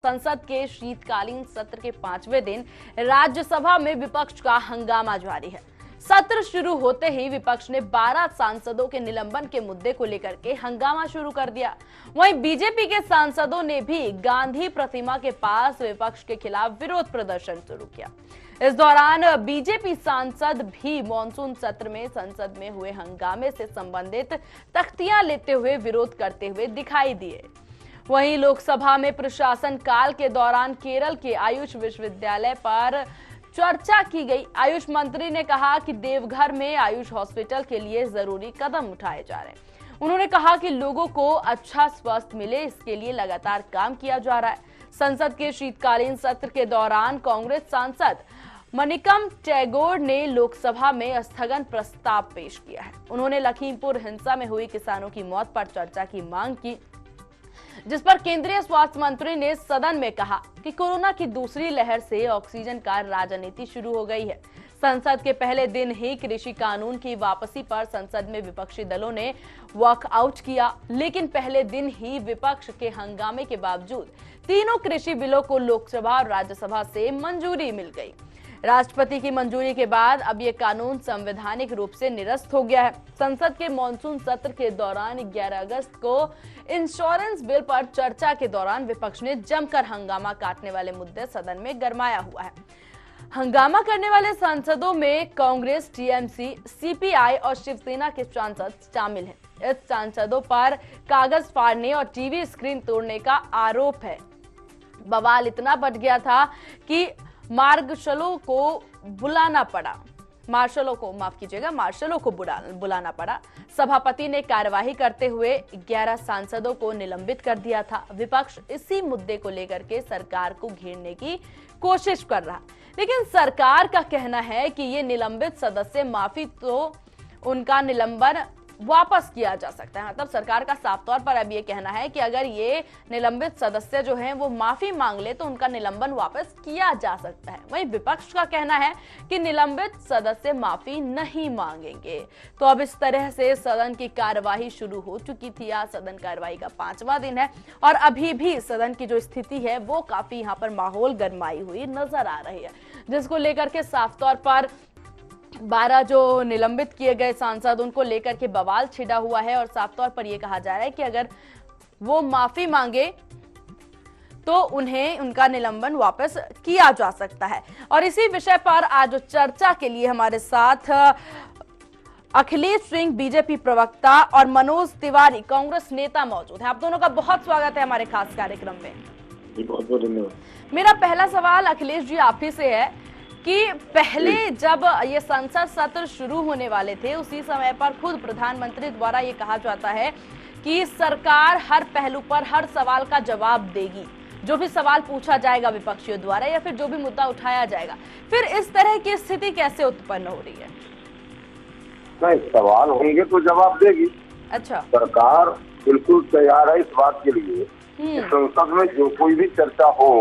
संसद के शीतकालीन सत्र के 5वें दिन राज्यसभा में विपक्ष का हंगामा जारी है। सत्र शुरू होते ही विपक्ष ने 12 सांसदों के निलंबन के मुद्दे को लेकर के हंगामा शुरू कर दिया। वहीं बीजेपी के सांसदों ने भी गांधी प्रतिमा के पास विपक्ष के खिलाफ विरोध प्रदर्शन शुरू किया। इस दौरान बीजेपी सांसद भी मॉनसून सत्र में संसद में हुए हंगामे से संबंधित तख्तियां लेते हुए विरोध करते हुए दिखाई दिए। वहीं लोकसभा में प्रशासन काल के दौरान केरल के आयुष विश्वविद्यालय पर चर्चा की गई। आयुष मंत्री ने कहा कि देवघर में आयुष हॉस्पिटल के लिए जरूरी कदम उठाए जा रहे हैं। उन्होंने कहा कि लोगों को अच्छा स्वास्थ्य मिले, इसके लिए लगातार काम किया जा रहा है। संसद के शीतकालीन सत्र के दौरान कांग्रेस सांसद मनिकम टैगोर ने लोकसभा में स्थगन प्रस्ताव पेश किया है। उन्होंने लखीमपुर हिंसा में हुई किसानों की मौत पर चर्चा की मांग की, जिस पर केंद्रीय स्वास्थ्य मंत्री ने सदन में कहा कि कोरोना की दूसरी लहर से ऑक्सीजन का राजनीति शुरू हो गई है। संसद के पहले दिन ही कृषि कानून की वापसी पर संसद में विपक्षी दलों ने वॉकआउट किया, लेकिन पहले दिन ही विपक्ष के हंगामे के बावजूद तीनों कृषि बिलों को लोकसभा और राज्यसभा से मंजूरी मिल गई। राष्ट्रपति की मंजूरी के बाद अब ये कानून संवैधानिक रूप से निरस्त हो गया है। संसद के मॉनसून सत्र के दौरान 11 अगस्त को इंश्योरेंस बिल पर चर्चा के दौरान विपक्ष ने जमकर हंगामा काटने वाले मुद्दे सदन में गरमाया हुआ है। हंगामा करने वाले सांसदों में कांग्रेस, टीएमसी, सीपीआई और शिवसेना के सांसद शामिल हैं। इस सांसदों पर कागज फाड़ने और टीवी स्क्रीन तोड़ने का आरोप है। बवाल इतना बढ़ गया था कि मार्शलों को बुलाना पड़ा। सभापति ने कार्यवाही करते हुए 11 सांसदों को निलंबित कर दिया था। विपक्ष इसी मुद्दे को लेकर के सरकार को घेरने की कोशिश कर रहा, लेकिन सरकार का कहना है कि ये निलंबित सदस्य माफी तो उनका निलंबन वापस किया जा सकता है। मतलब सरकार का साफ तौर पर अब ये कहना है कि अगर ये निलंबित सदस्य जो हैं वो माफी मांग ले तो उनका निलंबन वापस किया जा सकता है। वहीं विपक्ष का कहना है कि निलंबित सदस्य माफी नहीं मांगेंगे। तो अब इस तरह से सदन की कार्यवाही शुरू हो चुकी थी। आज सदन कार्यवाही का 5वां दिन है और अभी भी सदन की जो स्थिति है वो काफी यहाँ पर माहौल गरमाई हुई नजर आ रही है, जिसको लेकर के साफ तौर पर 12 जो निलंबित किए गए सांसद उनको लेकर के बवाल छिड़ा हुआ है और साफ तौर पर यह कहा जा रहा है कि अगर वो माफी मांगे तो उन्हें उनका निलंबन वापस किया जा सकता है। और इसी विषय पर आज चर्चा के लिए हमारे साथ अखिलेश सिंह बीजेपी प्रवक्ता और मनोज तिवारी कांग्रेस नेता मौजूद है। आप दोनों का बहुत स्वागत है हमारे खास कार्यक्रम में। बहुत बहुत धन्यवाद। मेरा पहला सवाल अखिलेश जी आप ही से है कि पहले जब ये संसद सत्र शुरू होने वाले थे उसी समय पर खुद प्रधानमंत्री द्वारा ये कहा जाता है कि सरकार हर पहलू पर हर सवाल का जवाब देगी, जो भी सवाल पूछा जाएगा विपक्षियों द्वारा या फिर जो भी मुद्दा उठाया जाएगा। फिर इस तरह की स्थिति कैसे उत्पन्न हो रही है? नहीं, सवाल होंगे तो जवाब देगी। अच्छा, सरकार बिल्कुल तैयार है इस बात के लिए कि संसद में जो कोई भी चर्चा हो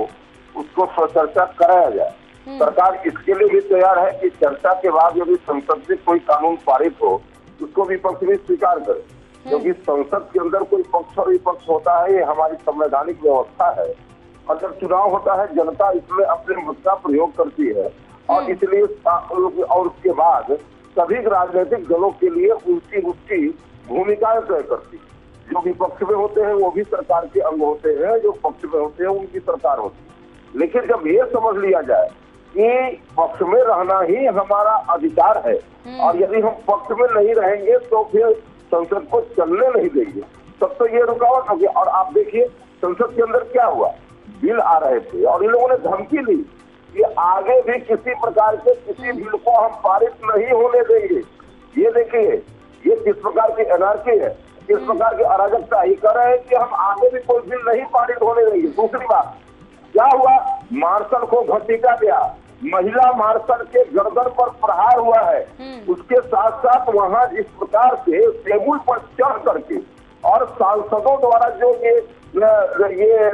उसको स्वचर्चा कराया जाए। सरकार इसके लिए भी तैयार है कि चर्चा के बाद यदि संसद से कोई कानून पारित हो उसको विपक्ष भी स्वीकार करे, क्योंकि संसद के अंदर कोई पक्ष और विपक्ष होता है, ये हमारी संवैधानिक व्यवस्था है। और जब चुनाव होता है जनता इसमें अपने मत का प्रयोग करती है और इसलिए और उसके बाद सभी राजनीतिक दलों के लिए उसकी भूमिकाएं तय करती है। जो विपक्ष में होते हैं वो भी सरकार के अंग होते हैं, जो पक्ष में होते हैं उनकी सरकार होती है। लेकिन जब ये समझ लिया जाए कि पक्ष में रहना ही हमारा अधिकार है और यदि हम पक्ष में नहीं रहेंगे तो फिर संसद को चलने नहीं देंगे, तब तो ये रुकावट होगी। और आप देखिए संसद के अंदर क्या हुआ, बिल आ रहे थे और इन लोगों ने धमकी ली कि आगे भी किसी प्रकार के किसी बिल को हम पारित नहीं होने देंगे। ये देखिए ये किस प्रकार की एनआरकी है, किस प्रकार की अराजकता। ये कह रहे हैं कि हम आगे भी कोई बिल नहीं पारित होने देंगे। दूसरी बात क्या हुआ, मार्शल को घसीटा गया, महिला मार्शल के गर्दन पर प्रहार हुआ है। उसके साथ साथ वहां जिस प्रकार से टेबल पर चढ़ करके और सांसदों द्वारा जो ये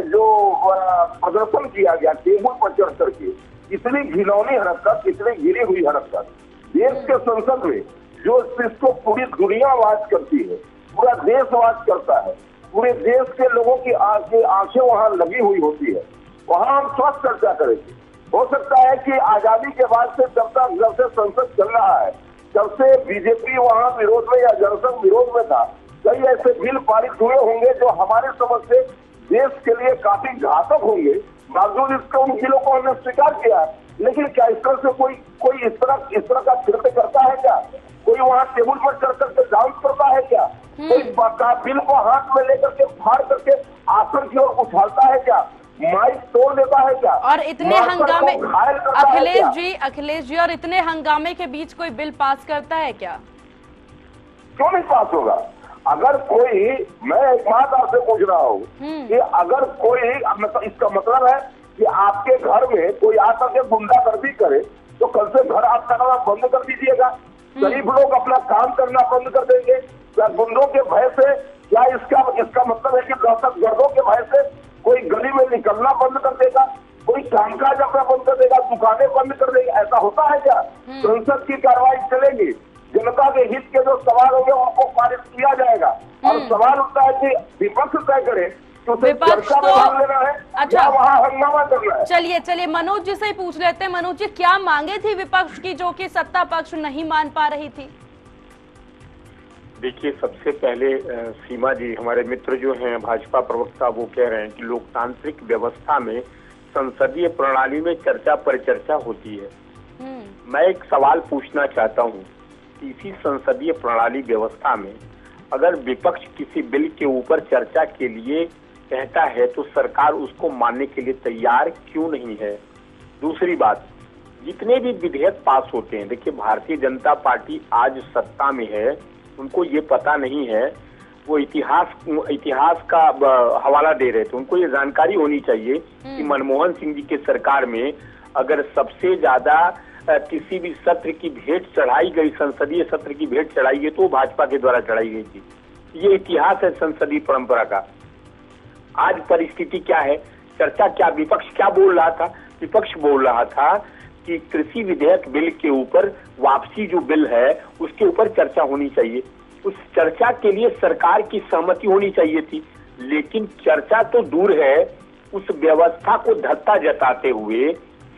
जो प्रदर्शन किया गया टेबल पर चढ़ करके, इतनी घिनौनी हरकत, इतनी गिरी हुई हरकत देश के संसद में जो इसको पूरी दुनिया वाच करती है, पूरा देश वाच करता है, पूरे देश के लोगों की आंखें वहां लगी हुई होती है। वहाँ हम स्वस्थ चर्चा करेंगे। हो सकता है कि आजादी के बाद से जब से संसद चल रहा है, जब से बीजेपी वहाँ विरोध में या जनसंघ विरोध में था, कई ऐसे बिल पारित हुए होंगे जो हमारे समझ से देश के लिए काफी घातक होंगे। बावजूद इसके उन बिलों को हमने स्वीकार किया। लेकिन क्या इस तरह से कोई इस तरह का कृत्य करता है क्या? कोई वहाँ टेबल पर चढ़ करके डांस करता है क्या? कोई बिल को हाथ में लेकर के फाड़ करके आसन की ओर उछालता है क्या? माइक तोड़ देता है क्या? और इतने हंगामे, अखिलेश जी, और इतने हंगामे के बीच कोई बिल पास करता है क्या? क्यों नहीं पास होगा? अगर कोई, मैं एक बात आपसे पूछ रहा हूँ कि अगर कोई, इसका मतलब है कि आपके घर में कोई आकर के गुंडागर्दी करे तो कल से घर आप करना बंद कर दीजिएगा। गरीब लोग अपना काम करना बंद कर देंगे क्या गुंडों के भय से? क्या इसका मतलब है कि दहशतगर्दों के भय से कोई गली में निकलना बंद कर देगा, कोई कामकाज अपना बंद कर देगा, दुकानें बंद कर देगी? ऐसा होता है क्या? संसद की कार्रवाई चलेगी, जनता के हित के जो सवाल होंगे उनको पारित किया जाएगा। और सवाल उठता है कि विपक्ष तय करे कि उसे चर्चा में भाग लेना है, अच्छा, या वहाँ हंगामा करना है। चलिए मनोज जी से ही पूछ लेते हैं। मनोज जी, क्या मांगे थी विपक्ष की जो कि सत्ता पक्ष नहीं मान पा रही थी? देखिए, सबसे पहले सीमा जी, हमारे मित्र जो हैं भाजपा प्रवक्ता, वो कह रहे हैं कि लोकतांत्रिक व्यवस्था में संसदीय प्रणाली में चर्चा परिचर्चा होती है। मैं एक सवाल पूछना चाहता हूँ कि इसी संसदीय प्रणाली व्यवस्था में अगर विपक्ष किसी बिल के ऊपर चर्चा के लिए कहता है तो सरकार उसको मानने के लिए तैयार क्यों नहीं है? दूसरी बात, जितने भी विधेयक पास होते हैं, देखिए भारतीय जनता पार्टी आज सत्ता में है, उनको ये पता नहीं है, वो इतिहास का हवाला दे रहे थे। उनको ये जानकारी होनी चाहिए कि मनमोहन सिंह जी के सरकार में अगर सबसे ज्यादा किसी भी सत्र की भेंट चढ़ाई गई, संसदीय सत्र की भेंट चढ़ाई गई, तो भाजपा के द्वारा चढ़ाई गई थी। ये इतिहास है संसदीय परंपरा का। आज परिस्थिति क्या है? चर्चा क्या, विपक्ष क्या बोल रहा था? विपक्ष बोल रहा था कि कृषि विधेयक बिल के ऊपर, वापसी जो बिल है उसके ऊपर चर्चा होनी चाहिए। उस चर्चा के लिए सरकार की सहमति होनी चाहिए थी, लेकिन चर्चा तो दूर है, उस व्यवस्था को धत्ता जताते हुए,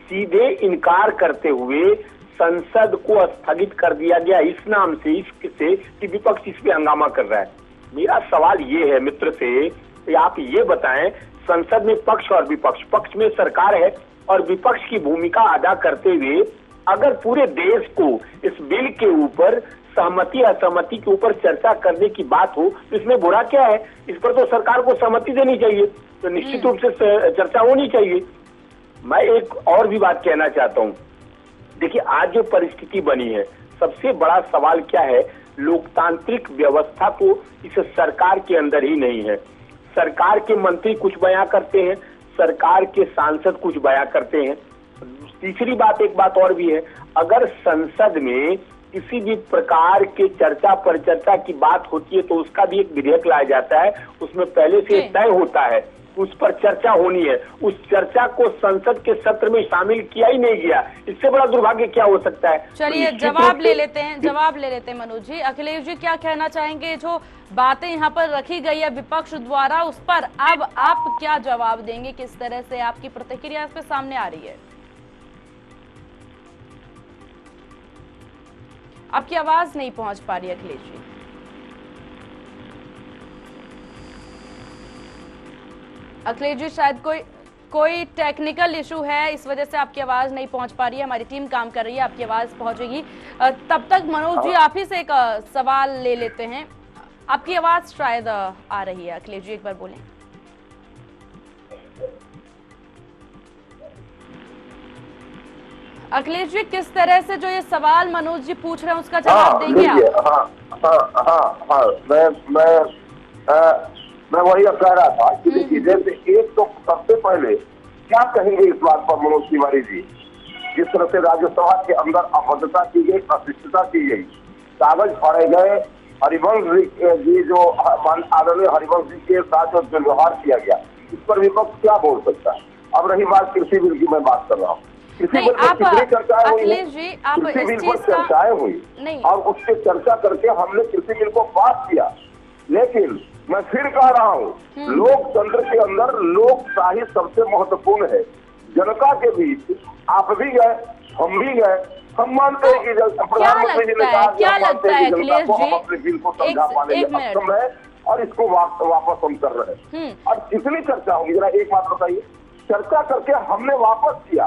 सीधे इनकार करते हुए संसद को स्थगित कर दिया गया इस नाम से, इससे कि विपक्ष इस पे हंगामा कर रहा है। मेरा सवाल ये है मित्र से कि आप ये बताएं, संसद में पक्ष और विपक्ष, पक्ष में सरकार है और विपक्ष की भूमिका अदा करते हुए अगर पूरे देश को इस बिल के ऊपर सहमति असहमति के ऊपर चर्चा करने की बात हो तो इसमें बुरा क्या है? इस पर तो सरकार को सहमति देनी चाहिए, तो निश्चित रूप से चर्चा होनी चाहिए। मैं एक और भी बात कहना चाहता हूँ। देखिए, आज जो परिस्थिति बनी है, सबसे बड़ा सवाल क्या है? लोकतांत्रिक व्यवस्था तो इस सरकार के अंदर ही नहीं है। सरकार के मंत्री कुछ बयां करते हैं, सरकार के सांसद कुछ बयां करते हैं। तीसरी बात, एक बात और भी है, अगर संसद में किसी भी प्रकार के चर्चा परिचर्चा की बात होती है तो उसका भी एक विधेयक लाया जाता है, उसमें पहले से तय होता है, उस पर चर्चा होनी है। उस चर्चा को संसद के सत्र में शामिल किया ही नहीं गया। इससे बड़ा दुर्भाग्य क्या हो सकता है? चलिए जवाब ले लेते हैं मनोज जी। अखिलेश जी, क्या कहना चाहेंगे? जो बातें यहाँ पर रखी गई है विपक्ष द्वारा, उस पर अब आप क्या जवाब देंगे? किस तरह से आपकी प्रतिक्रिया इस पे सामने आ रही है? आपकी आवाज नहीं पहुंच पा रही अखिलेश जी। अखिलेश जी, शायद कोई टेक्निकल इशू है, इस वजह से आपकी आवाज नहीं पहुंच पा रही है। हमारी टीम काम कर रही है, आपकी आवाज पहुंचेगी। तब तक मनोज जी, आप ही से एक सवाल ले लेते हैं। आपकी आवाज शायद आ रही है। अखिलेश जी, एक बार बोलें। अखिलेश जी, किस तरह से जो ये सवाल मनोज जी पूछ रहे हैं उसका जवाब देंगे आप? मैं वही अब कह रहा था कि देखिए, जैसे एक तो सबसे पहले क्या कहेंगे इस बात पर मनोज तिवारी जी, जिस तरह से राज्यसभा के अंदर अभद्रता की गई, अशिष्टता की गई, कागज फाड़े गए, हरिवंश जी जो आदरणीय हरिवंश जी के साथ जो दुर्व्यवहार किया गया, इस पर विपक्ष क्या बोल सकता है? अब रही बात कृषि बिल की, मैं बात कर रहा हूँ। नहीं, आप अखिलेश जी, आप इस चीज चर्चाएं हुई और उससे चर्चा करके हमने कृषि बिल को पास किया, लेकिन मैं फिर कह रहा हूँ, लोकतंत्र के अंदर लोकशाही सबसे महत्वपूर्ण है। जनता के बीच आप भी गए, हम भी गए, हम मानते हैं कि प्रधानमंत्री जी ने कहा, क्या लगता है अखिलेश जी, हम अपने बिल को समझा पाने में सक्षम है और इसको वापस हम कर रहे हैं। और कितनी चर्चा होगी, जरा एक बात बताइए। चर्चा करके हमने वापस किया,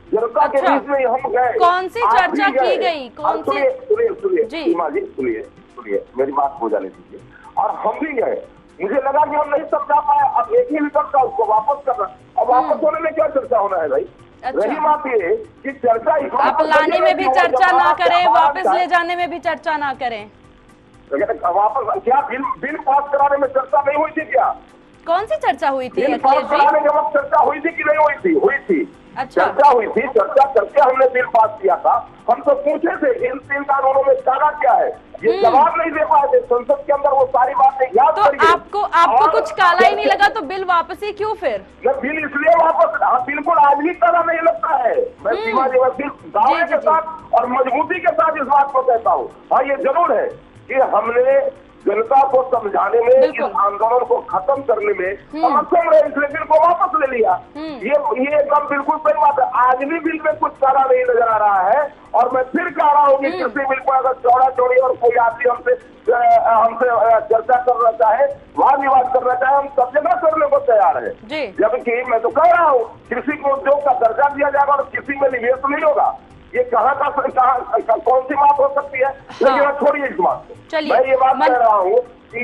जनता के बीच में हम गए। कौन सी चर्चा की गई? कौन सी? सुनिए सीमा जी, सुनिए मेरी बात हो जाने दीजिए। और हम भी गए, मुझे लगा कि हम नहीं समझा पाए, अब एक ही विकल्प था, उसको वापस करना। अब वापस होने में क्या चर्चा होना है भाई? रही बात ये कि चर्चा आप लाने में भी चर्चा ना करें, वापस ले जाने में भी चर्चा ना करें। वापस क्या बिल पास कराने में चर्चा नहीं हुई थी क्या? कौन सी चर्चा हुई थी? बिल पास कराने के वक्त चर्चा हुई थी कि नहीं हुई थी? हुई थी। अच्छा। चर्चा हुई थी, चर्चा करके हमने बिल पास किया था। हम तो पूछे थे इन 3 कानूनों में काला क्या है, ये जवाब नहीं दे पाए थे। संसद के अंदर वो सारी बातें याद तो आपको कुछ काला ही नहीं लगा तो बिल वापसी क्यों फिर? बिल इसलिए वापस, बिल्कुल आज भी काला नहीं लगता है। मैं सीमा जी दावे के साथ और मजबूती के साथ इस बात को कहता हूँ। हाँ, ये जरूर है कि हमने जनता को समझाने में, इस आंदोलन को खत्म करने में हम अक्षम रहे, इसलिए बिल को वापस ले लिया। ये एकदम बिल्कुल सही बात है। आज भी बिल में कुछ काला नहीं नजर आ रहा है। और मैं फिर कह रहा हूँ कि किसी बिल को अगर चौड़ा चौड़ी और कोई आदमी हमसे चर्चा करना चाहे, वाद विवाद करना चाहे, हम सब जगह करने को तैयार है। जबकि मैं तो कह रहा हूँ, कृषि को उद्योग का दर्जा दिया जाएगा और कृषि में निवेश नहीं होगा। ये कहाँ कौन सी बात हो सकती है? लेकिन छोड़िए इस बात को। मैं ये बात कह रहा हूँ कि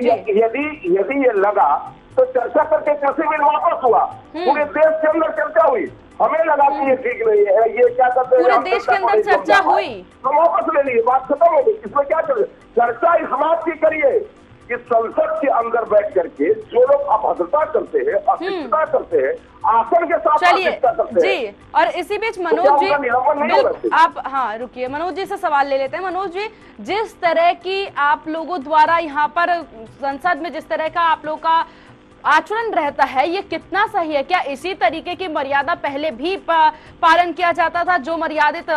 यदि ये लगा तो चर्चा करके कृषि बिल वापस हुआ, पूरे देश के अंदर चर्चा हुई, हमें लगा कि ये ठीक नहीं है, ये क्या करते हैं, पूरे देश के अंदर चर्चा हुई, हम वापस ले लिए, बात खत्म हो गई। इसमें क्या चर्चा इस बात की करिए कि संसद के अंदर बैठ करके जो लोग अभद्रता करते हैं, अशिष्टता करते हैं, आसन के साथ अशिष्टता करते हैं। जी, और इसी बीच मनोज जी, आप हाँ रुकिए, मनोज जी से सवाल ले लेते हैं। मनोज जी, जिस तरह की आप लोगों द्वारा यहाँ पर संसद में जिस तरह का आप लोग का आचरण रहता है, ये कितना सही है? क्या इसी तरीके की मर्यादा पहले भी पालन किया जाता था? जो मर्यादित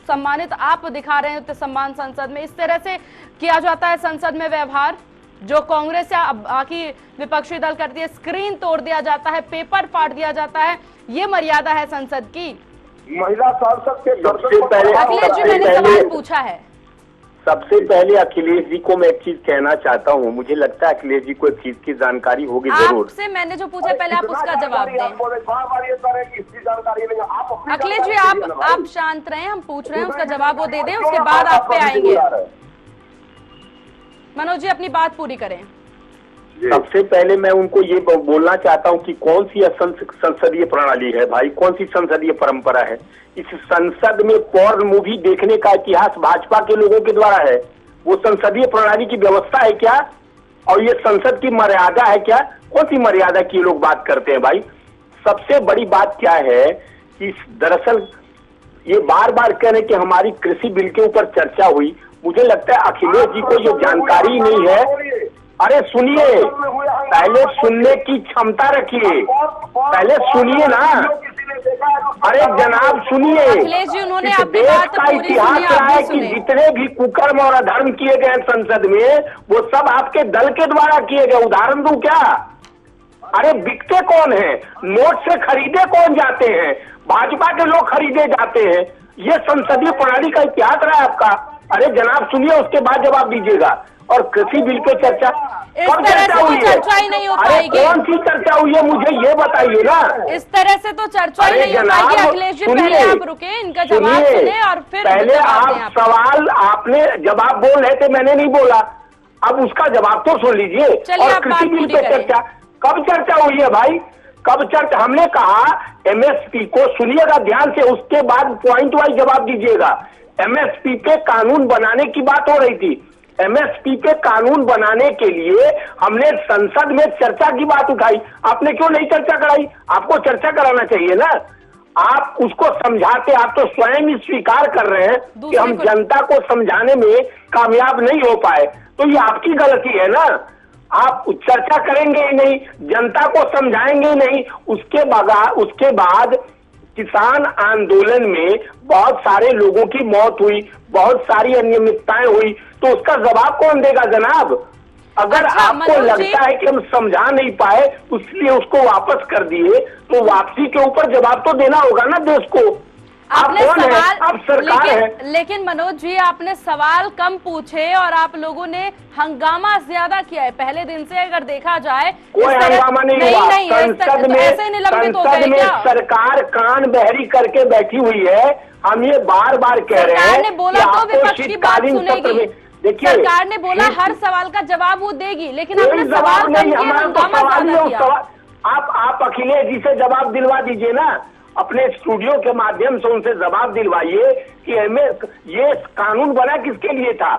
सम्मानित आप दिखा रहे हैं सम्मान संसद में, इस तरह से किया जाता है संसद में व्यवहार? जो कांग्रेस या बाकी विपक्षी दल करती है, स्क्रीन तोड़ दिया जाता है, पेपर फाड़ दिया जाता है, ये मर्यादा है संसद की? महिला सांसद के अखिलेश जी, मैंने सवाल पूछा है। सबसे पहले अखिलेश जी को मैं एक चीज कहना चाहता हूँ। मुझे लगता है अखिलेश जी को एक चीज की जानकारी होगी जरूर। आपसे मैंने जो पूछा पहले आप उसका जवाब दें। अखिलेश जी, आप शांत रहें, हम पूछ रहे हैं, उसका जवाब वो दे दें, उसके बाद आप पे आएंगे। मनोज जी, अपनी बात पूरी करें। सबसे पहले मैं उनको ये बोलना चाहता हूँ कि कौन सी संसदीय प्रणाली है भाई, कौन सी संसदीय परंपरा है? इस संसद में पॉर्न मूवी देखने का इतिहास भाजपा के लोगों के द्वारा है। वो संसदीय प्रणाली की व्यवस्था है क्या? और ये संसद की मर्यादा है क्या? कौन सी मर्यादा की लोग बात करते हैं भाई? सबसे बड़ी बात क्या है कि दरअसल ये बार बार कह रहे कि हमारी कृषि बिल के ऊपर चर्चा हुई। मुझे लगता है अखिलेश जी को ये जानकारी नहीं है। अरे सुनिए, पहले सुनने की क्षमता रखिए, पहले सुनिए ना। अरे जनाब सुनिए, अखिलेश जी, उन्होंने इस देश का इतिहास रहा है कि जितने भी कुकर्म और अधर्म किए गए संसद में, वो सब आपके दल के द्वारा किए गए। उदाहरण दूं क्या? अरे बिकते कौन है? नोट से खरीदे कौन जाते हैं? भाजपा के लोग खरीदे जाते हैं। ये संसदीय प्रणाली का इतिहास रहा है आपका। अरे जनाब सुनिए, उसके बाद जवाब दीजिएगा। और कृषि बिल पे चर्चा कब चर्चा हुई है? चर्चा ही नहीं हो पाएगी। कौन सी चर्चा हुई है मुझे ये बताइए ना। इस तरह से तो चर्चा ही नहीं हो पाएगी। अखिलेश जी, पहले आप रुके, इनका जवाब सुने और फिर पहले आप सवाल आपने जवाब बोल रहे थे, मैंने नहीं बोला। अब उसका जवाब तो सुन लीजिए। और कृषि बिल पे चर्चा कब चर्चा हुई है भाई? कब चर्चा? हमने कहा एमएसपी को, सुनिएगा ध्यान से, उसके बाद पॉइंट वाइज जवाब दीजिएगा। एमएसपी पे कानून बनाने की बात हो रही थी। एमएसपी पे कानून बनाने के लिए हमने संसद में चर्चा की बात उठाई। आपने क्यों नहीं चर्चा कराई? आपको चर्चा कराना चाहिए ना। आप उसको समझाते, आप तो स्वयं ही स्वीकार कर रहे हैं कि हम जनता को समझाने में कामयाब नहीं हो पाए, तो ये आपकी गलती है ना। आप चर्चा करेंगे ही नहीं, जनता को समझाएंगे ही नहीं। उसके बाद किसान आंदोलन में बहुत सारे लोगों की मौत हुई, बहुत सारी अनियमितताएं हुई, तो उसका जवाब कौन देगा जनाब? अगर अच्छा, आपको लगता है कि हम समझा नहीं पाए इसलिए उसको वापस कर दिए, तो वापसी के ऊपर जवाब तो देना होगा ना देश को। आपने आप कौन है? सवाल आप सरकार है। लेकिन मनोज जी, आपने सवाल कम पूछे और आप लोगों ने हंगामा ज्यादा किया है। पहले दिन से अगर देखा जाए कोई हंगामा नहीं हुआ। संसद में ऐसे निलंबित हो गए क्या? सरकार कान बहरी करके बैठी हुई है। हम ये बार बार कह रहे हैं। सरकार ने बोला तो विपक्ष की बात सुनेगी। देखिए, सरकार ने बोला हर सवाल का जवाब वो देगी, लेकिन आपने सवाल कम किया, हंगामा ज्यादा किया। आप अखिलेश जी से जवाब दिलवा दीजिए ना, अपने स्टूडियो के माध्यम से उनसे जवाब दिलवाइए कि ये कानून बना किसके लिए था?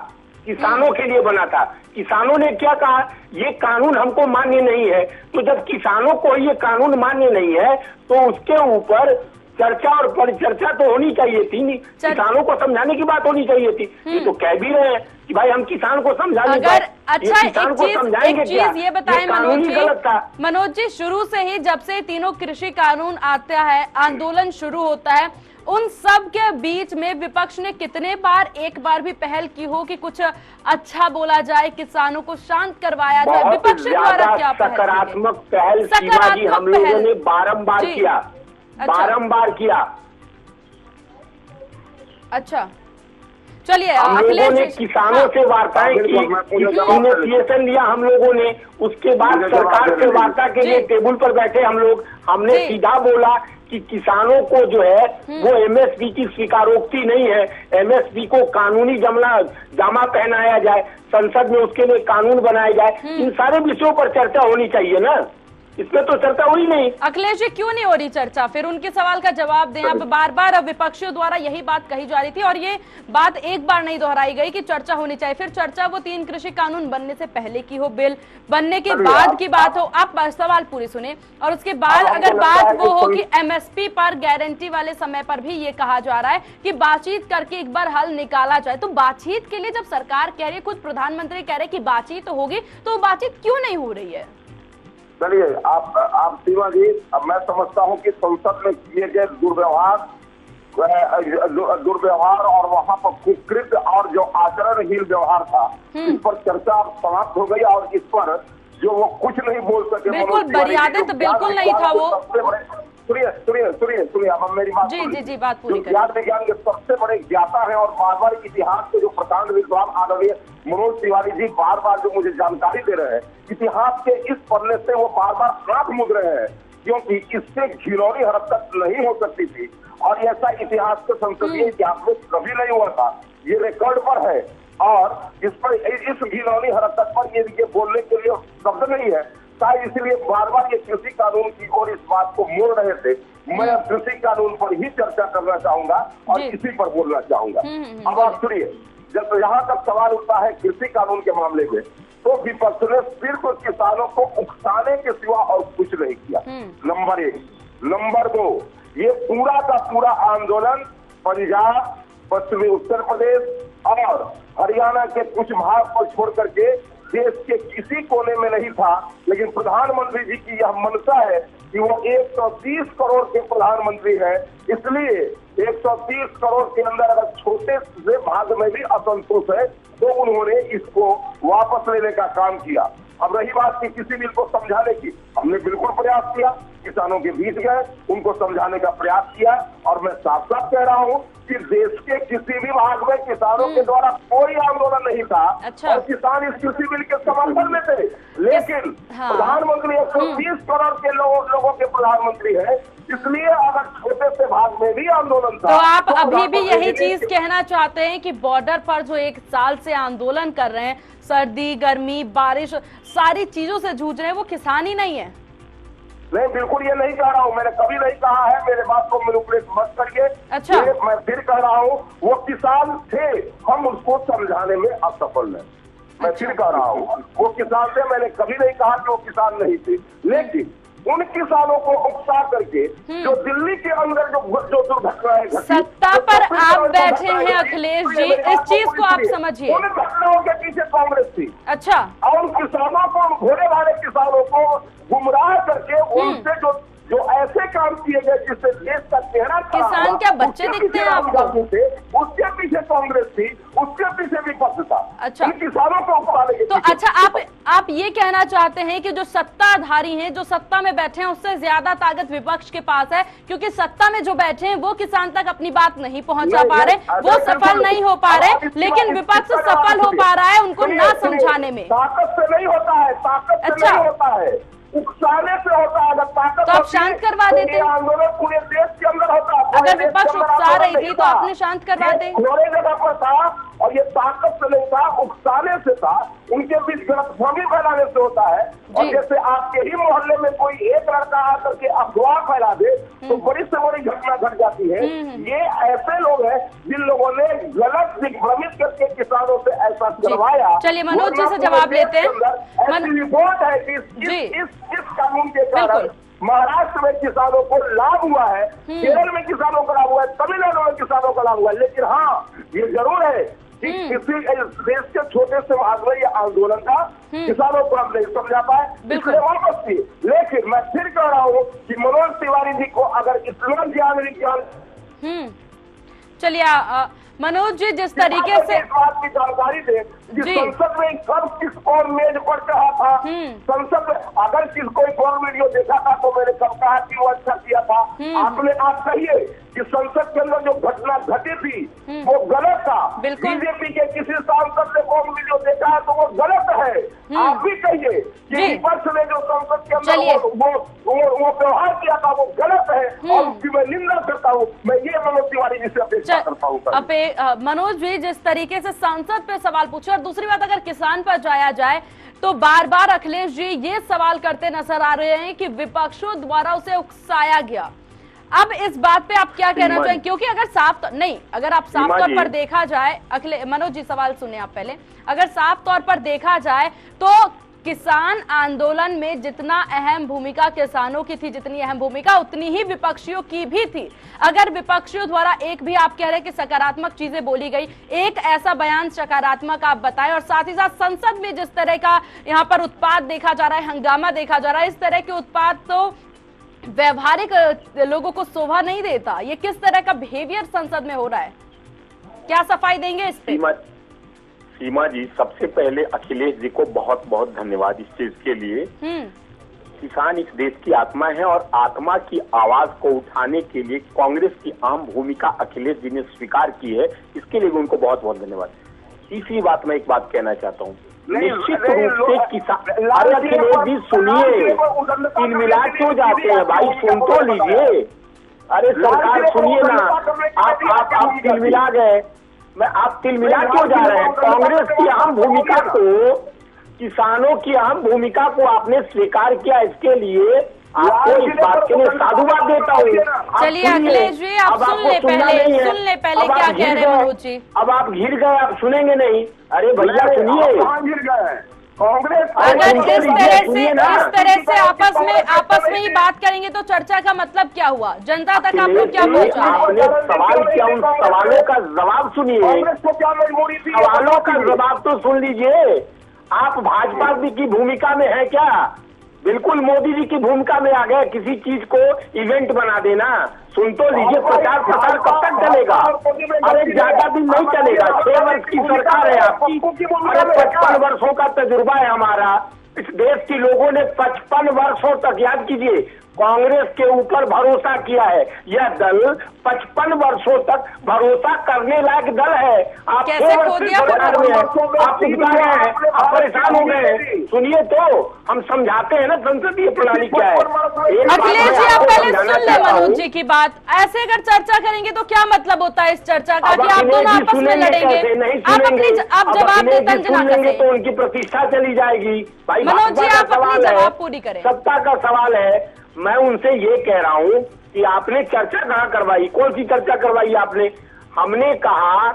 किसानों के लिए बना था। किसानों ने क्या कहा? ये कानून हमको मान्य नहीं है। तो जब किसानों को ये कानून मान्य नहीं है तो उसके ऊपर चर्चा और परिचर्चा तो होनी चाहिए थी। किसानों को समझाने की बात होनी चाहिए थी। ये तो कह भी रहे हैं कि भाई हम किसान को समझाने अगर अच्छा किसान को समझाएंगे एक चीज ये बताएं मनोज जी, शुरू से ही जब से तीनों कृषि कानून आता है, आंदोलन शुरू होता है, उन सब के बीच में विपक्ष ने कितने बार एक बार भी पहल की हो कि कुछ अच्छा बोला जाए, किसानों को शांत करवाया जाए? विपक्ष द्वारा क्या सकारात्मक पहल हम लोगों ने बारंबार किया, बारंबार किया। अच्छा, चलिए, हम लोगों ने किसानों से वार्ताएं की, इनिशिएशन लिया हम लोगों ने। उसके बाद सरकार से वार्ता के लिए टेबल पर बैठे हम लोग। हमने सीधा बोला कि किसानों को जो है वो एमएसपी की स्वीकारोक्ति नहीं है, एमएसपी को कानूनी जामा पहनाया जाए, संसद में उसके लिए कानून बनाया जाए। इन सारे विषयों पर चर्चा होनी चाहिए ना, इसमें तो चर्चा हुई नहीं। अखिलेश जी, क्यों नहीं हो रही चर्चा? फिर उनके सवाल का जवाब दें। अब बार बार विपक्षियों द्वारा यही बात कही जा रही थी और ये बात एक बार नहीं दोहराई गई कि चर्चा होनी चाहिए। फिर चर्चा वो 3 कृषि कानून बनने से पहले की हो, बिल बनने के बाद की बात हो। आप सवाल पूरी सुने और उसके बाद अगर बात वो हो कि एमएसपी पर गारंटी वाले समय पर भी ये कहा जा रहा है कि बातचीत करके एक बार हल निकाला जाए, तो बातचीत के लिए जब सरकार कह रही है, खुद प्रधानमंत्री कह रहे कि बातचीत तो होगी, तो बातचीत क्यों नहीं हो रही है? चलिए, आप सीमा जी, अब मैं समझता हूं कि संसद में किए गए दुर्व्यवहार और वहां पर कुकृत और जो आचरणहीन व्यवहार था, इस पर चर्चा समाप्त हो गई और इस पर जो वो कुछ नहीं बोल सके। बिल्कुल मर्यादित तो बिल्कुल नहीं था वो। सुनिए, अब मेरी बात जी बात पूरी करिए। ज्ञान विज्ञान के सबसे बड़े ज्ञाता है और बार बार इतिहास के जो प्रकांड विद्वान आदरणीय मनोज तिवारी जी बार बार जो मुझे जानकारी दे रहे हैं, इतिहास के इस पन्ने से वो बार बार आंख मूंद रहे हैं, क्योंकि इससे घिनौनी हरकत नहीं हो सकती थी और ऐसा इतिहास के संसदीय इतिहास में कभी नहीं हुआ था। ये रिकॉर्ड पर है और इस घिनौनी हरकत पर ये बोलने के लिए शब्द नहीं है। शायद इसलिए बार बार ये कृषि कानून की ओर इस बात को मोड़ रहे थे। मैं कृषि कानून पर ही चर्चा करना चाहूंगा और इसी पर बोलना चाहूंगा। अब आप सुनिए, जब यहाँ तक सवाल उठता है कृषि कानून के मामले में, तो विपक्ष ने सिर्फ किसानों को उकसाने के सिवा और कुछ नहीं किया। नंबर 1। नंबर 2, ये पूरा का पूरा आंदोलन पंजाब, पश्चिमी उत्तर प्रदेश और हरियाणा के कुछ भाग पर छोड़ करके देश के किसी कोने में नहीं था। लेकिन प्रधानमंत्री जी की यह मंशा है कि वो 130 करोड़ के प्रधानमंत्री हैं, इसलिए 130 करोड़ के अंदर अगर छोटे से भाग में भी असंतोष है तो उन्होंने इसको वापस लेने का काम किया। अब रही बात की किसी बिल को समझाने की, हमने बिल्कुल प्रयास किया, किसानों के बीच गए, उनको समझाने का प्रयास किया और मैं साफ साफ कह रहा हूँ कि देश के किसी भी भाग में किसानों के द्वारा कोई आंदोलन नहीं था। अच्छा। और किसान इस कृषि बिल के समर्थन में थे, लेकिन प्रधानमंत्री 130 करोड़ के लोगों के प्रधानमंत्री है, इसलिए अगर छोटे से भाग में भी आंदोलन था तो आप अभी भी यही चीज कहना चाहते हैं कि बॉर्डर पर जो 1 साल से आंदोलन कर रहे हैं, सर्दी, गर्मी, बारिश, सारी चीजों से जूझ रहे हैं, वो किसान ही नहीं है? नहीं, बिल्कुल ये नहीं कह रहा हूँ, मैंने कभी नहीं कहा है, मेरे बात को मैनिपुलेट मत करिए। अच्छा। मैं फिर कह रहा हूँ, वो किसान थे, हम उसको समझाने में असफल हैं। मैं फिर कह रहा हूँ, वो किसान थे, मैंने कभी नहीं कहा कि वो किसान नहीं थे, लेकिन उन किसानों को उकसा करके जो दिल्ली के अंदर जो दुर्घटनाएं घटी, सत्ता पर आप बैठे हैं अखिलेश जी, इस चीज को आप समझिए। उन घटनाओं के पीछे कांग्रेस थी। अच्छा। और किसानों को, भोले वाले किसानों को गुमराह करके उनसे जो ऐसे काम किए गए जिससे देश का चेहरा, किसान क्या बच्चे दिखते हैं आपको? उसके पीछे कांग्रेस थी, उसके पीछे विपक्ष था। अच्छा। किसानों को उकसाने के तो अच्छा, आप ये कहना चाहते हैं कि जो सत्ताधारी हैं, जो सत्ता में बैठे हैं, उससे ज्यादा ताकत विपक्ष के पास है, क्योंकि सत्ता में जो बैठे हैं वो किसान तक अपनी बात नहीं पहुंचा पा रहे, वो सफल नहीं हो पा रहे, लेकिन विपक्ष सफल हो पा रहा है उनको ना समझाने में। ताकत से नहीं होता है, ताकत से नहीं होता है, उकसाने से होता है। अगर ताकत तो आप शांत करवा देते, आंदोलन पूरे देश के अंदर होता। अगर विपक्ष उकसा रही थी तो आपने शांत करवा दे। थोड़े जगह पर था और ये ताकत से नहीं था, उकसाने से था, उनके बीच गलतफहमी फैलाने से होता है। और जैसे आपके ही मोहल्ले में कोई एक लड़का आकर के अफवाह फैला दे तो बड़ी से बड़ी घटना घट जाती है। ये ऐसे लोग हैं जिन लोगों ने गलत दिग्भ्रमित करके किसानों से ऐसा करवाया। चलिए मनोज जी से जवाब लेते हैं। रिपोर्ट है कि इस कानून के कारण महाराष्ट्र में किसानों को लाभ हुआ है, केरल में किसानों को लाभ हुआ है, तमिलनाडु में किसानों को लाभ हुआ है। लेकिन हाँ, ये जरूर है कि किसी देश के छोटे से महानगरीय आंदोलन का किसानों को हम नहीं समझा पाए, इसलिए वापस थी। लेकिन मैं फिर कह रहा हूँ कि मनोज तिवारी जी को अगर इतना ज्ञान विज्ञान, चलिए मनोज जी जिस तरीके से इस बात की जानकारी दे कि संसद में कब किस और मेज पर कहा था, संसद में अगर कोई और वीडियो देखा था तो मैंने कब कहा कि वो अच्छा किया था। आपने आप कहिए कि संसद के अंदर जो घटना घटी थी वो गलत था। बीजेपी के किसी सांसद ने वो वीडियो देखा है तो वो गलत है। आप भी कहिए कि विपक्ष ने जो संसद के अंदर वो व्यवहार किया था वो गलत है और उसकी मैं निंदा करता हूँ। मैं ये मनोज तिवारी जी से अपेक्षा करता हूँ। मनोज जी जिस तरीके से संसद पे सवाल पूछे, और दूसरी बात अगर किसान पर जाया जाए तो बार बार अखिलेश जी ये सवाल करते नजर आ रहे हैं कि विपक्षों द्वारा उसे उकसाया गया। अब इस बात पे आप क्या कहना चाहेंगे? क्योंकि अगर आप साफ तौर पर देखा जाए, मनोज जी सवाल सुने आप पहले, अगर साफ तौर पर देखा जाए तो किसान आंदोलन में जितना अहम भूमिका किसानों की थी, जितनी अहम भूमिका उतनी ही विपक्षियों की भी थी। अगर विपक्षियों द्वारा एक भी आप कह रहे हैं कि सकारात्मक चीजें बोली गई, एक ऐसा बयान सकारात्मक आप बताएं, और साथ ही साथ संसद में जिस तरह का यहाँ पर उत्पाद देखा जा रहा है, हंगामा देखा जा रहा है, इस तरह के उत्पाद तो व्यवहारिक लोगों को शोभा नहीं देता। ये किस तरह का बिहेवियर संसद में हो रहा है, क्या सफाई देंगे इस पे? सीमा जी, सबसे पहले अखिलेश जी को बहुत बहुत धन्यवाद इस चीज के लिए। किसान इस देश की आत्मा है और आत्मा की आवाज को उठाने के लिए कांग्रेस की अहम भूमिका अखिलेश जी ने स्वीकार की है, इसके लिए उनको बहुत बहुत धन्यवाद। तीसरी बात मैं एक बात कहना चाहता हूँ, निश्चित रूप से किसान, अरे अखिलेश जी सुनिए, तिलमिला क्यों जाते हैं भाई, सुन तो लीजिए। अरे सरकार सुनिए ना, आप तिलमिला गए, आप तिलमिला क्यों जा रहे हैं? कांग्रेस की अहम भूमिका को, किसानों की अहम भूमिका को आपने स्वीकार किया, इसके लिए आपको इस बात के लिए साधुवाद देता हूँ। चलिए अखिलेश जी आप सुन ले पहले क्या कह रहे हैं मनोज जी। अब आप घिर गए, आप सुनेंगे नहीं। अरे भैया सुनिए, घिर गए कांग्रेस। अगर इस तरह से आपस में ही बात करेंगे तो चर्चा का मतलब क्या हुआ? जनता तक आप लोग क्या पहुंचा? आपने सवाल किया, उन सवालों का जवाब सुनिए। सवालों का जवाब तो सुन लीजिए। आप भाजपा की भूमिका में है क्या? बिल्कुल मोदी जी की भूमिका में आ गए, किसी चीज को इवेंट बना देना। सुन तो लीजिए, प्रचार प्रसार कब तक चलेगा? अरे ज्यादा दिन नहीं चलेगा, 6 वर्ष की सरकार है आपकी। अरे 55 वर्षों का तजुर्बा है हमारा। इस देश के लोगों ने 55 वर्षों तक, याद कीजिए, कांग्रेस के ऊपर भरोसा किया है। यह दल 55 वर्षों तक भरोसा करने लायक दल है। आप कैसे खो दिया सरकार में हैं, आप उगता गए हैं, आप परेशान हो गए हैं। सुनिए तो हम समझाते हैं ना संसदीय प्रणाली क्या है। अखिलेश जी आप पहले सुन ले मनोज जी की बात। ऐसे अगर चर्चा करेंगे तो क्या मतलब होता है इस चर्चा का कि आप दोनों आपस में लड़ेंगे? आप जवाब देंगे तो उनकी प्रतिष्ठा चली जाएगी। भाई मनोज जी आप अपनी जवाब पूरी करें। सत्ता का सवाल है। मैं उनसे ये कह रहा हूँ कि आपने चर्चा कहाँ करवाई, कौन सी चर्चा करवाई आपने? हमने कहा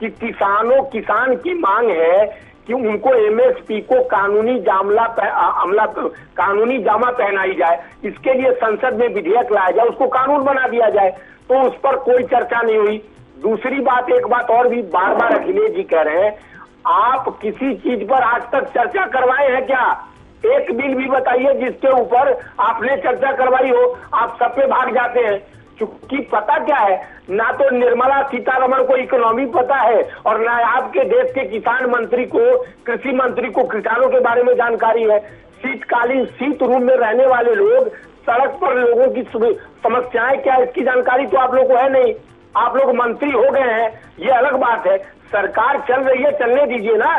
कि किसान की मांग है कि उनको एमएसपी को कानूनी जामा पहनाई जाए, इसके लिए संसद में विधेयक लाया जाए, उसको कानून बना दिया जाए। तो उस पर कोई चर्चा नहीं हुई। दूसरी बात, एक बात और भी बार बार अखिलेश जी कह रहे हैं, आप किसी चीज पर आज तक चर्चा करवाए हैं क्या? एक बिल भी बताइए जिसके ऊपर आपने चर्चा करवाई हो। आप सब पे भाग जाते हैं। चूंकि पता क्या है, ना तो निर्मला सीतारमण को इकोनॉमी पता है और ना आपके देश के किसान मंत्री को, कृषि मंत्री को किसानों के बारे में जानकारी है। शीतकालीन शीत रूम में रहने वाले लोग, सड़क पर लोगों की समस्याएं क्या है इसकी जानकारी तो आप लोग को है नहीं। आप लोग मंत्री हो गए हैं, ये अलग बात है, सरकार चल रही है, चलने दीजिए ना।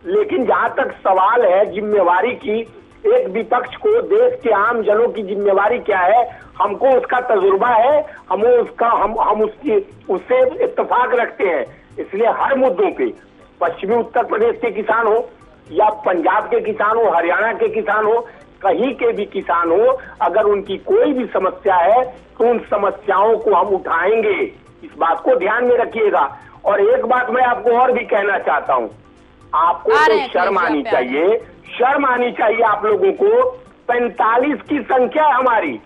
लेकिन जहां तक सवाल है जिम्मेवारी की, एक विपक्ष को देश के आम जनों की जिम्मेवारी क्या है, हमको उसका तजुर्बा है, हम उससे इत्तेफाक रखते हैं। इसलिए हर मुद्दों पे, पश्चिमी उत्तर प्रदेश के किसान हो या पंजाब के किसान हो, हरियाणा के किसान हो, कहीं के भी किसान हो, अगर उनकी कोई भी समस्या है तो उन समस्याओं को हम उठाएंगे। इस बात को ध्यान में रखिएगा। और एक बात मैं आपको और भी कहना चाहता हूँ, आपको तो शर्म आनी चाहिए, शर्म आनी चाहिए आप लोगों को। 45 की संख्या है हमारी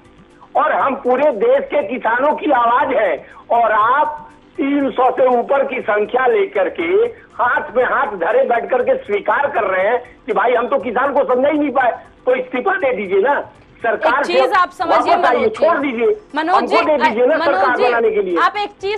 और हम पूरे देश के किसानों की आवाज है, और आप 300 से ऊपर की संख्या लेकर के हाथ में हाथ धरे बैठ करके स्वीकार कर रहे हैं कि भाई हम तो किसान को समझ ही नहीं पाए, तो इस्तीफा दे दीजिए ना सरकार। चीज आप समझिए छोड़ दीजिए, मनोज जी, दे दीजिए ना सरकार बनाने के लिए। आप एक चीज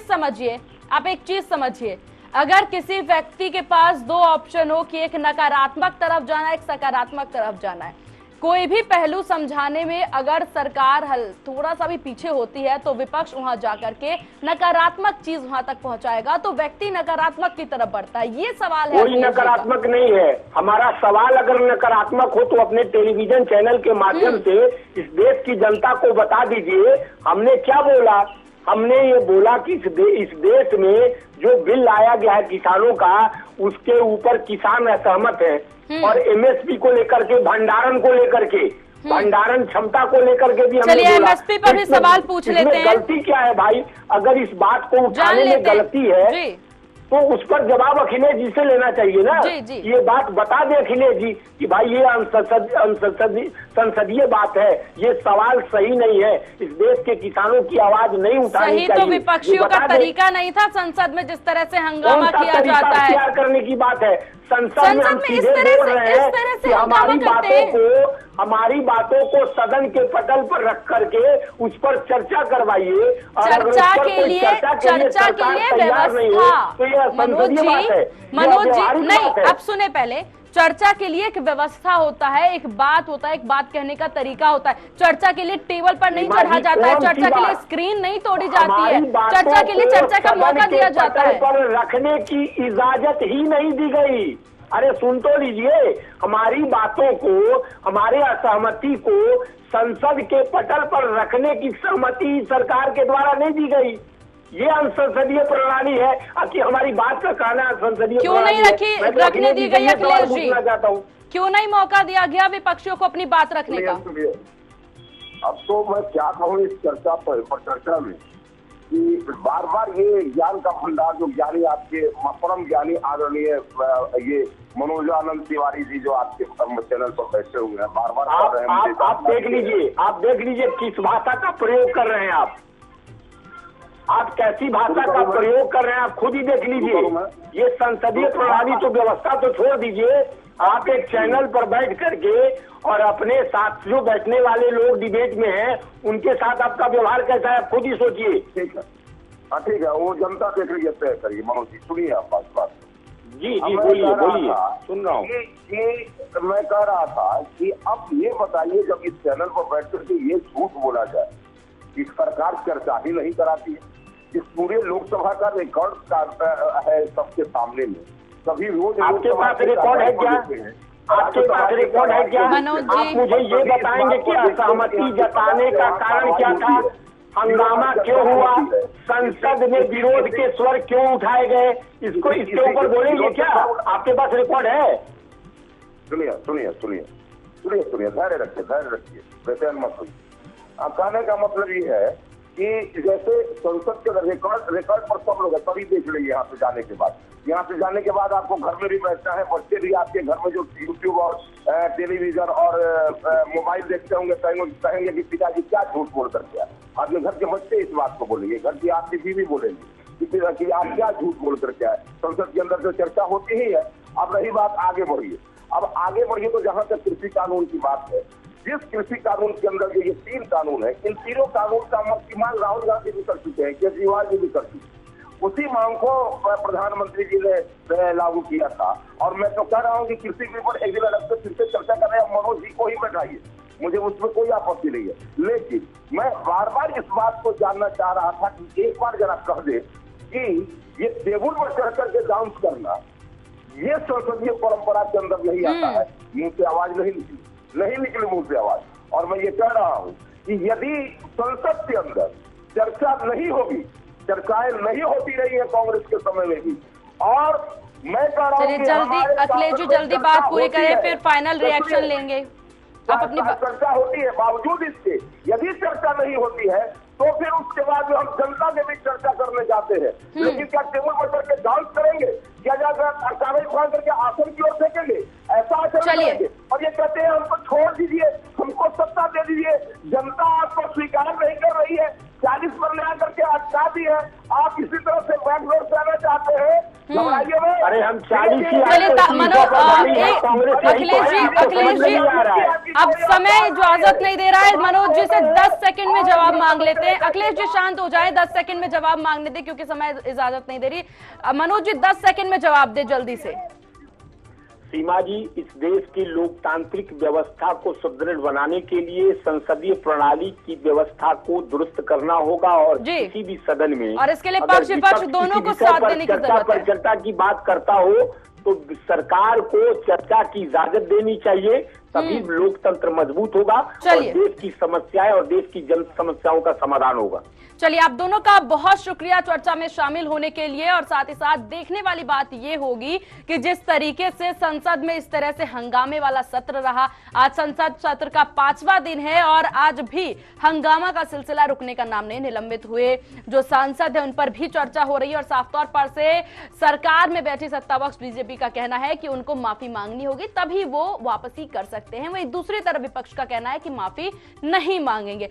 समझिए, अगर किसी व्यक्ति के पास दो ऑप्शन हो कि एक नकारात्मक तरफ जाना है, एक सकारात्मक तरफ जाना है, कोई भी पहलू समझाने में अगर सरकार थोड़ा सा भी पीछे होती है तो विपक्ष वहां जाकर के नकारात्मक चीज वहां तक पहुंचाएगा, तो व्यक्ति नकारात्मक की तरफ बढ़ता है। ये सवाल है। कोई नकारात्मक नहीं है। हमारा सवाल अगर नकारात्मक हो तो अपने टेलीविजन चैनल के माध्यम से इस देश की जनता को बता दीजिए हमने क्या बोला। हमने ये बोला कि इस देश में जो बिल लाया गया है किसानों का, उसके ऊपर किसान असहमत है, और एमएसपी को लेकर के, भंडारण को लेकर के, भंडारण क्षमता को लेकर के भी हमने बोला। एमएसपी पर भी सवाल पूछ लेते हैं। गलती क्या है भाई? अगर इस बात को उठाने में गलती है तो उस पर जवाब अखिलेश जी से लेना चाहिए ना। ये बात बता दे अखिलेश जी कि भाई ये संसदीय बात है, ये सवाल सही नहीं है, इस देश के किसानों की आवाज नहीं उठानी चाहिए। तो विपक्षियों का तरीका नहीं था संसद में जिस तरह से हंगामा किया जाता है। तैयार करने की बात है संसद में हम सीधे बोल रहे हैं कि हमारी बातों को सदन के पटल पर रख करके उस पर चर्चा करवाइए। चर्चा के लिए व्यवस्था, मनोज जी नहीं, अब सुने पहले, चर्चा के लिए एक व्यवस्था होता है, एक बात होता है, एक बात कहने का तरीका होता है। चर्चा के लिए टेबल पर नहीं चढ़ा जाता है, चर्चा के लिए स्क्रीन नहीं तोड़ी जाती है, चर्चा के लिए चर्चा का मौका दिया जाता है। पर रखने की इजाजत ही नहीं दी गई। अरे सुन तो लीजिए, हमारी बातों को, हमारे असहमति को संसद के पटल पर रखने की सहमति सरकार के द्वारा नहीं दी गई। ये संसदीय प्रणाली है कि हमारी बात का कहना संसदीय क्यों नहीं रखने दी गई अखिलेश जी? चाहता हूँ क्यों नहीं मौका दिया गया विपक्षियों को अपनी बात रखने का? अब तो मैं क्या कहूँ इस चर्चा में कि बार बार ये ज्ञान का भंडार जो ज्ञानी आपके परम ज्ञानी आदरणीय ये मनोज आनंद तिवारी जी जो आपके चैनल पर बैठे हुए हैं, बार बार आप देख लीजिए किस भाषा का प्रयोग कर रहे हैं आप कैसी भाषा का प्रयोग कर रहे हैं, आप खुद ही देख लीजिए। ये संसदीय प्रणाली तो व्यवस्था तो छोड़ दीजिए, आप एक चैनल पर बैठ करके और अपने साथ जो बैठने वाले लोग डिबेट में हैं उनके साथ आपका व्यवहार कैसा है, आप खुद ही सोचिए। ठीक है, ठीक है, वो जनता देख लीजिए, तय करिए। मनोज जी सुनिए आप बात। जी बोलिए सुन रहा हूँ। मैं कह रहा था कि अब ये बताइए, जब इस चैनल पर बैठ करके ये झूठ बोला जाए कि सरकार चर्चा ही नहीं कराती है, इस पूरे लोकसभा का रिकॉर्ड है सबके सामने में, सभी रोज आपके पास रिकॉर्ड है क्या? आपके पास रिकॉर्ड है क्या? आप मुझे ये बताएंगे कि असहमति जताने का कारण क्या था, हंगामा क्यों हुआ, संसद में विरोध के स्वर क्यों उठाए गए, इसके ऊपर बोलेंगे क्या? आपके पास रिकॉर्ड है? सुनिए, धैर्य रखिए, बेचैन मत होइए। कहने का मतलब ये है कि जैसे संसद के रिकॉर्ड पर सब लोग तभी देख रहे हैं। यहाँ से जाने के बाद आपको घर में भी बैठना है, बच्चे भी आपके घर में जो यूट्यूब और टेलीविजन और मोबाइल देखते होंगे, कहेंगे कि पिताजी क्या झूठ बोल कर गया। अपने घर के बच्चे इस बात को बोलेंगे, घर की आपकी बीवी बोलेंगे कि आप क्या झूठ बोल कर क्या है। संसद के अंदर जो चर्चा होती ही है। अब रही बात आगे बढ़िए, तो जहां तक कृषि कानून की बात है, जिस कृषि कानून के अंदर जो ये 3 कानून है, इन तीनों कानून का इस्तेमाल राहुल गांधी भी कर चुके हैं, केजरीवाल जी भी कर चुके हैं। उसी मांग को प्रधानमंत्री जी ने लागू किया था। और मैं तो कह रहा हूँ कि कृषि के ऊपर एक दिन अलग से फिर से चर्चा कर रहे हैं, मनोज जी को ही बैठाइए, मुझे उसमें कोई आपत्ति नहीं है। लेकिन मैं बार बार इस बात को जानना चाह रहा था कि एक बार जरा कह दे कि ये टेबल पर चढ़ करके डांस करना, ये संसदीय परंपरा के अंदर नहीं आता है। मुंह से आवाज नहीं निकली मुंह से आवाज। और मैं ये कह रहा हूँ कि यदि संसद के अंदर चर्चा नहीं होगी, चर्चाएं नहीं होती रही है कांग्रेस के समय में भी, और मैं कह रहा हूँ जल्दी अखिलेश जी जल्दी बात पूरी करें, फिर फाइनल रिएक्शन लेंगे। आप अपनी चर्चा होती है, बावजूद इसके यदि चर्चा नहीं होती है तो फिर उसके बाद जो हम जनता के बीच चर्चा करने जाते हैं, लेकिन क्या टेबल पर करके डांस करेंगे, क्या जाकर कागज फाड़ करके आसन की ओर फेंकेंगे, ऐसा आचरण करेंगे और ये कहते हैं हमको छोड़ दीजिए, हमको सत्ता दे दीजिए। जनता आपको स्वीकार नहीं कर रही है, 40 पर ले आकर के अटका दी है, आप इसी तरह से बैकडोर से आना चाहते हैं। अरे हम 40 अखिलेश जी अब समय इजाजत नहीं दे रहा है। मनोज जी से 10 सेकंड में जवाब मांग लेते हैं। अखिलेश जी शांत हो जाए, 10 सेकंड में जवाब मांगने दे क्योंकि समय इजाजत नहीं दे रही। मनोज जी 10 सेकंड में जवाब दे जल्दी से। सीमा जी, इस देश की लोकतांत्रिक व्यवस्था को सुदृढ़ बनाने के लिए संसदीय प्रणाली की व्यवस्था को दुरुस्त करना होगा और किसी भी सदन में, और इसके लिए पक्ष विपक्ष दोनों को साथ देने की जरूरत है। चर्चा की बात करता हो तो सरकार को चर्चा की इजाजत देनी चाहिए, तभी लोकतंत्र मजबूत होगा और देश की समस्याएं और देश की जन समस्याओं का समाधान होगा। चलिए, आप दोनों का बहुत शुक्रिया चर्चा में शामिल होने के लिए। और साथ ही साथ देखने वाली बात ये होगी कि जिस तरीके से संसद में इस तरह से हंगामे वाला सत्र रहा, आज संसद सत्र का 5वां दिन है और आज भी हंगामा का सिलसिला रुकने का नाम नहीं। निलंबित हुए जो सांसद है उन पर भी चर्चा हो रही है और साफ तौर पर से सरकार में बैठी सत्तापक्ष बीजेपी का कहना है कि उनको माफी मांगनी होगी तभी वो वापसी कर सकते हैं। वहीं दूसरी तरफ विपक्ष का कहना है कि माफी नहीं मांगेंगे।